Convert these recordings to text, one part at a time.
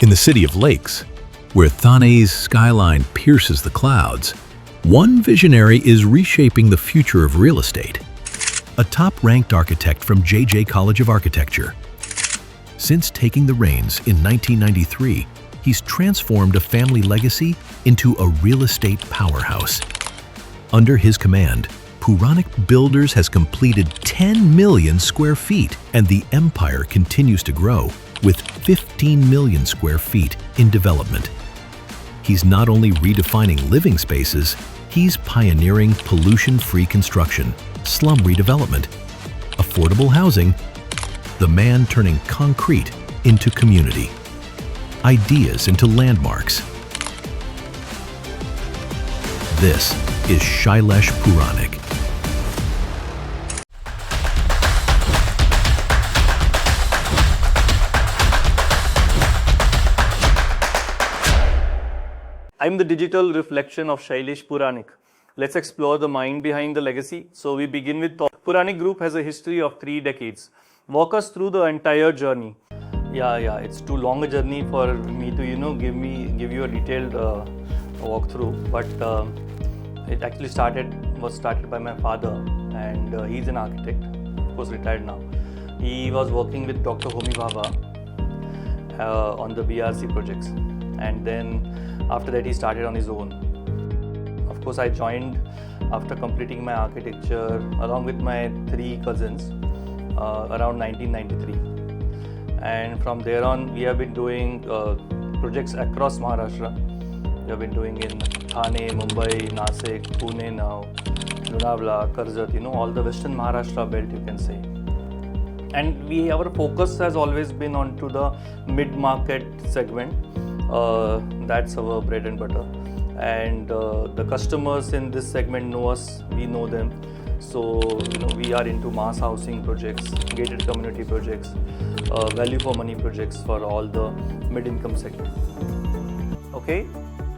In the city of lakes, where Thane's skyline pierces the clouds, one visionary is reshaping the future of real estate. A top-ranked architect from JJ College of Architecture. Since taking the reins in 1993, he's transformed a family legacy into a real estate powerhouse. Under his command, Puranik Builders has completed 10 million square feet, and the empire continues to grow, with 15 million square feet in development. He's not only redefining living spaces, he's pioneering pollution-free construction, slum redevelopment, affordable housing, the man turning concrete into community, ideas into landmarks. This is Shailesh Puranik. I'm the digital reflection of Shailesh Puranik. Let's explore the mind behind the legacy. So we begin with Puranik Group has a history of 3 decades. Walk us through the entire journey. Yeah, it's too long a journey for me to give you a detailed walkthrough. But it actually was started by my father, and he's an architect, of course retired now. He was working with Dr. Homi Bhabha on the BRC projects, and then after that he started on his own. Of course, I joined after completing my architecture along with my 3 cousins around 1993. And from there on, we have been doing projects across Maharashtra. We have been doing in Thane, Mumbai, Nasik, Pune now, Lonavala, Karjat, all the western Maharashtra belt you can say. And our focus has always been onto the mid-market segment. That's our bread and butter. And the customers in this segment know us, we know them. So, we are into mass housing projects, gated community projects, value for money projects for all the mid-income segment. Okay,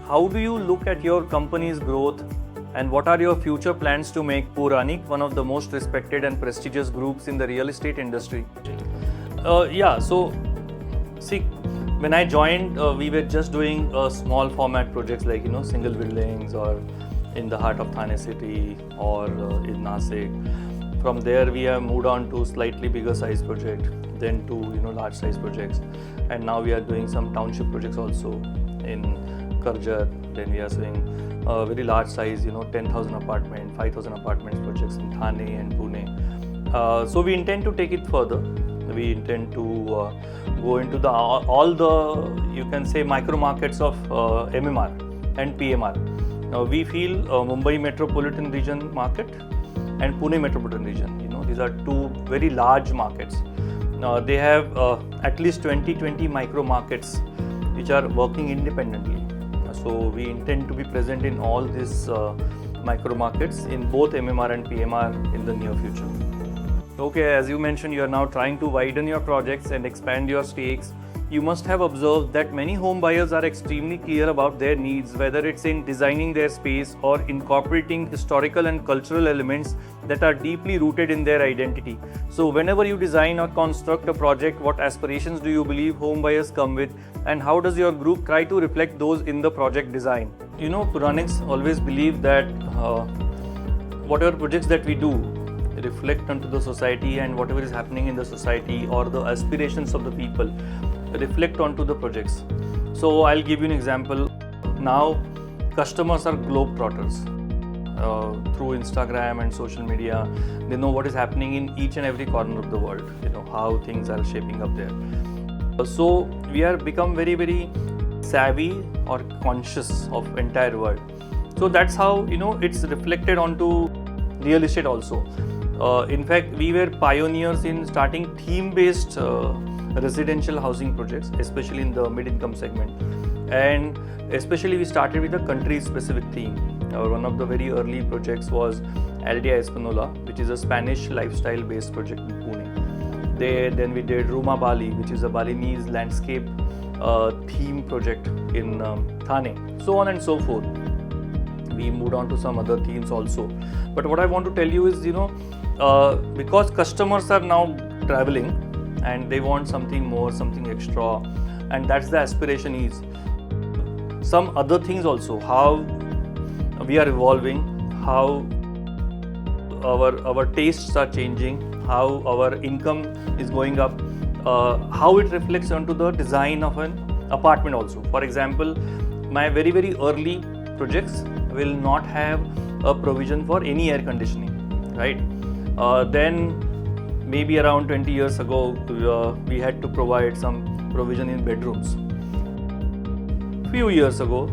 how do you look at your company's growth, and what are your future plans to make Puranik one of the most respected and prestigious groups in the real estate industry? When I joined, we were just doing small format projects like single buildings or in the heart of Thane city or in Nasik. From there we have moved on to slightly bigger size project, then to large size projects, and now we are doing some township projects also in Karjat. Then we are doing very large size 10,000 apartment, 5,000 apartments projects in Thane and Pune. So we intend to take it further. We intend to go into all the you can say micro markets of MMR and PMR. Now we feel Mumbai metropolitan region market and Pune metropolitan region. These are 2 very large markets. They have at least 20 micro markets which are working independently. So we intend to be present in all these micro markets in both MMR and PMR in the near future. Okay, as you mentioned, you are now trying to widen your projects and expand your stakes. You must have observed that many home buyers are extremely clear about their needs, whether it's in designing their space or incorporating historical and cultural elements that are deeply rooted in their identity. So whenever you design or construct a project, what aspirations do you believe home buyers come with, and how does your group try to reflect those in the project design? Puraniks always believe that whatever projects that we do reflect onto the society, and whatever is happening in the society or the aspirations of the people reflect onto the projects. So I'll give you an example. Now customers are globetrotters. Through Instagram and social media, they know what is happening in each and every corner of the world, how things are shaping up there. So we are become very, very savvy or conscious of entire world. So that's how it's reflected onto real estate also. In fact, we were pioneers in starting theme-based residential housing projects, especially in the mid-income segment. And especially we started with a country-specific theme. One of the very early projects was Aldea Espanola, which is a Spanish lifestyle-based project in Pune. Then we did Ruma Bali, which is a Balinese landscape theme project in Thane, so on and so forth. We moved on to some other themes also. But what I want to tell you is, because customers are now traveling and they want something more, something extra, and that's the aspiration is. Some other things also, how we are evolving, how our tastes are changing, how our income is going up, how it reflects onto the design of an apartment also. For example, my very early projects will not have a provision for any air conditioning, right? Then maybe around 20 years ago, we had to provide some provision in bedrooms. Few years ago,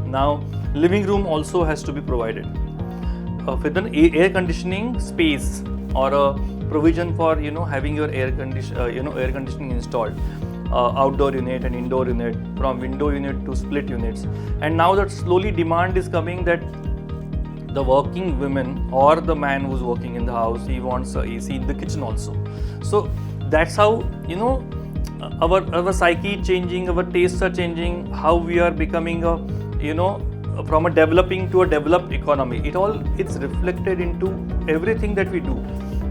now living room also has to be provided with an air conditioning space or a provision for having your air conditioning installed, outdoor unit and indoor unit, from window unit to split units. And now that slowly demand is coming that the working women or the man who's working in the house, he wants a AC in the kitchen also. So that's how our psyche changing, our tastes are changing, how we are becoming from a developing to a developed economy. It's reflected into everything that we do,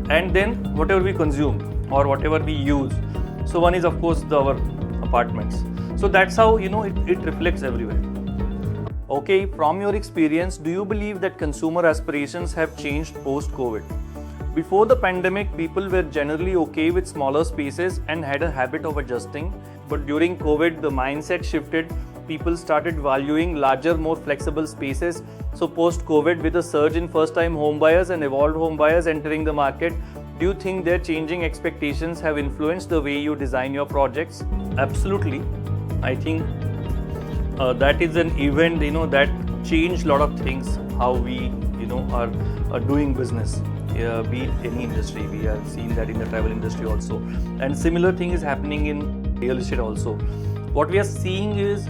and then whatever we consume or whatever we use. So one is of course our apartments. So that's how it reflects everywhere. Okay, from your experience, do you believe that consumer aspirations have changed post-COVID? Before the pandemic, people were generally okay with smaller spaces and had a habit of adjusting. But during COVID, the mindset shifted. People started valuing larger, more flexible spaces. So post-COVID, with a surge in first-time home buyers and evolved home buyers entering the market, do you think their changing expectations have influenced the way you design your projects? Absolutely. I think that is an event that changed a lot of things, how we are doing business. Be it any industry, we have seen that in the travel industry also, and similar thing is happening in real estate also. What we are seeing is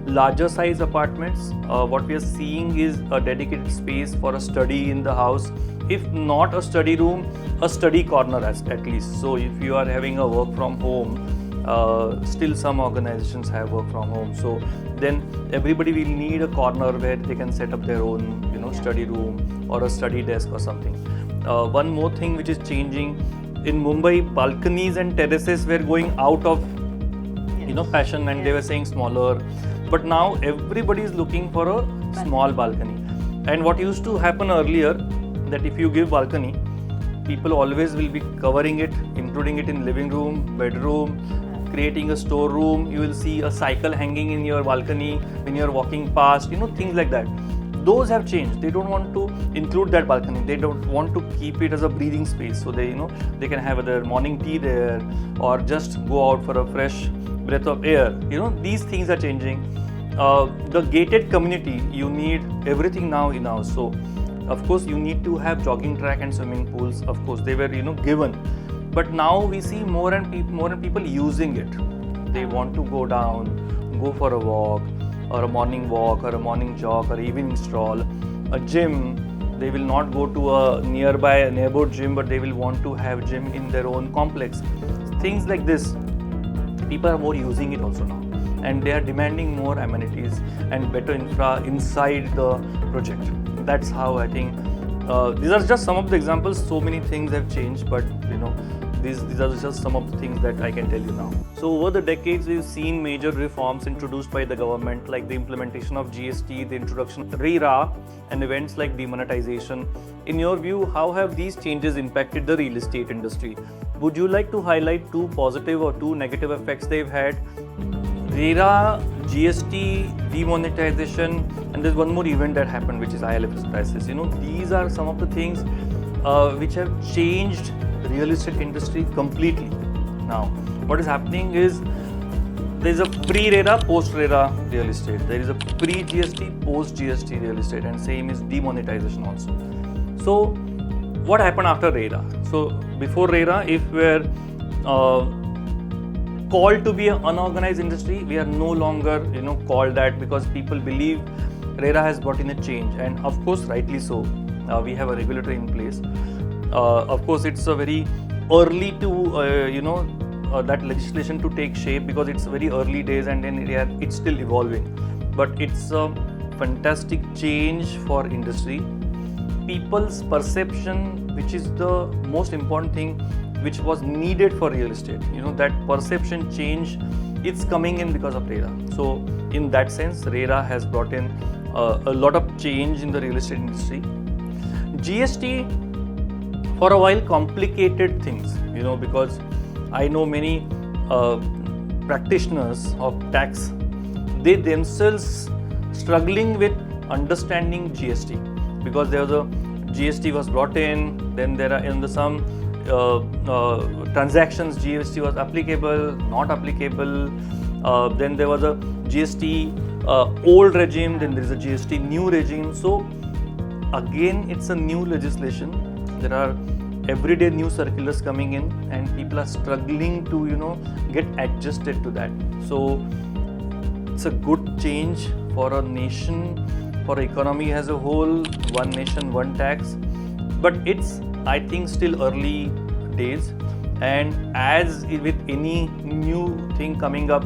larger size apartments. What we are seeing is a dedicated space for a study in the house, if not a study room, a study corner at least. So if you are having a work from home, still some organizations have work from home, so then everybody will need a corner where they can set up their own study room or a study desk or something. One more thing which is changing in Mumbai, balconies and terraces were going out of fashion, and they were saying smaller, but now everybody is looking for a small balcony. And what used to happen earlier, that if you give balcony, people always will be covering it, including it in living room, bedroom, creating a storeroom. You will see a cycle hanging in your balcony when you're walking past, things like that. Those have changed. They don't want to include that balcony. They don't want to keep it as a breathing space. So they they can have their morning tea there, or just go out for a fresh breath of air. These things are changing. The gated community, you need everything now in-house. So of course you need to have jogging track and swimming pools. Of course they were given, but now we see more and people using it. They want to go down, go for a walk, or a morning walk, or a morning jog, or evening stroll. A gym, they will not go to a neighborhood gym, but they will want to have gym in their own complex. Things like this, people are more using it also now, and they are demanding more amenities and better infra inside the project. That's how I think, these are just some of the examples. So many things have changed, but these are just some of the things that I can tell you now. So over the decades, we've seen major reforms introduced by the government, like the implementation of GST, the introduction of RERA, and events like demonetization. In your view, how have these changes impacted the real estate industry? Would you like to highlight 2 positive or 2 negative effects they've had? RERA, GST, demonetization, and there's one more event that happened, which is IL&FS crisis. These are some of the things which have changed real estate industry completely. Now, what is happening is there is a pre-RERA, post-RERA real estate. There is a pre-GST, post-GST real estate, and same is demonetization also. So, what happened after RERA? So, before RERA, if we're called to be an unorganized industry, we are no longer called that, because people believe RERA has brought in a change, and of course, rightly so. We have a regulator in place. Of course, it's a very early to that legislation to take shape, because it's very early days and then it's still evolving. But it's a fantastic change for industry. People's perception, which is the most important thing, which was needed for real estate. That perception change it's coming in because of RERA. So in that sense, RERA has brought in a lot of change in the real estate industry. GST for a while complicated things, because I know many practitioners of tax, they themselves struggling with understanding GST, because there was a GST was brought in, then there are some transactions GST was applicable, not applicable, then there was a GST old regime, then there is a GST new regime. So again, it's a new legislation. There are everyday new circulars coming in, and people are struggling to get adjusted to that. So it's a good change for a nation, for economy as a whole. One nation, one tax. But it's, I think, still early days, and as with any new thing coming up,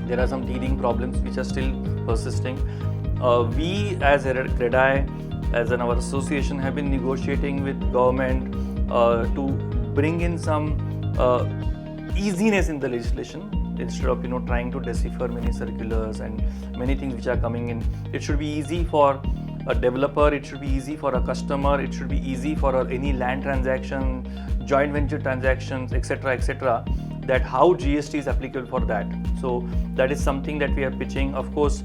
there are some teething problems which are still persisting. We as RERA, as our association, have been negotiating with government to bring in some easiness in the legislation, instead of trying to decipher many circulars and many things which are coming in. It should be easy for a developer, it should be easy for a customer, it should be easy for any land transaction, joint venture transactions, etc., that how GST is applicable for that. So that is something that we are pitching. Of course,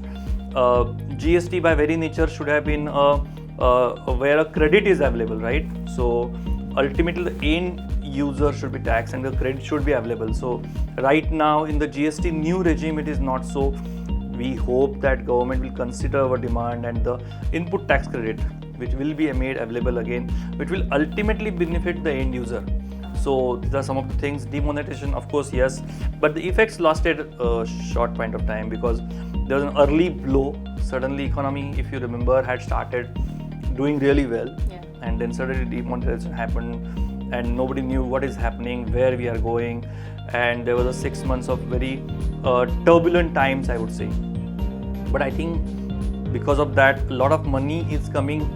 GST by very nature should have been where a credit is available, right? So ultimately the end user should be taxed and the credit should be available. So right now in the GST new regime, it is not so. We hope that government will consider our demand, and the input tax credit, which will be made available again, which will ultimately benefit the end user. So these are some of the things. Demonetization, of course, yes, but the effects lasted a short point of time, because there was an early blow. Suddenly economy, if you remember, had started doing really well, and then suddenly demonetization happened, and nobody knew what is happening, where we are going, and there was a 6 months of very turbulent times, I would say. But I think because of that, a lot of money is coming,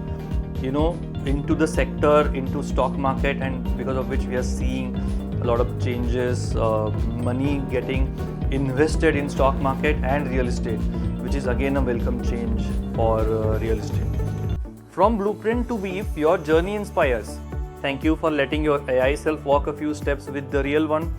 into the sector, into stock market, and because of which we are seeing a lot of changes, money getting invested in stock market and real estate, which is again a welcome change for real estate. From blueprint to weave, your journey inspires. Thank you for letting your AI self walk a few steps with the real one.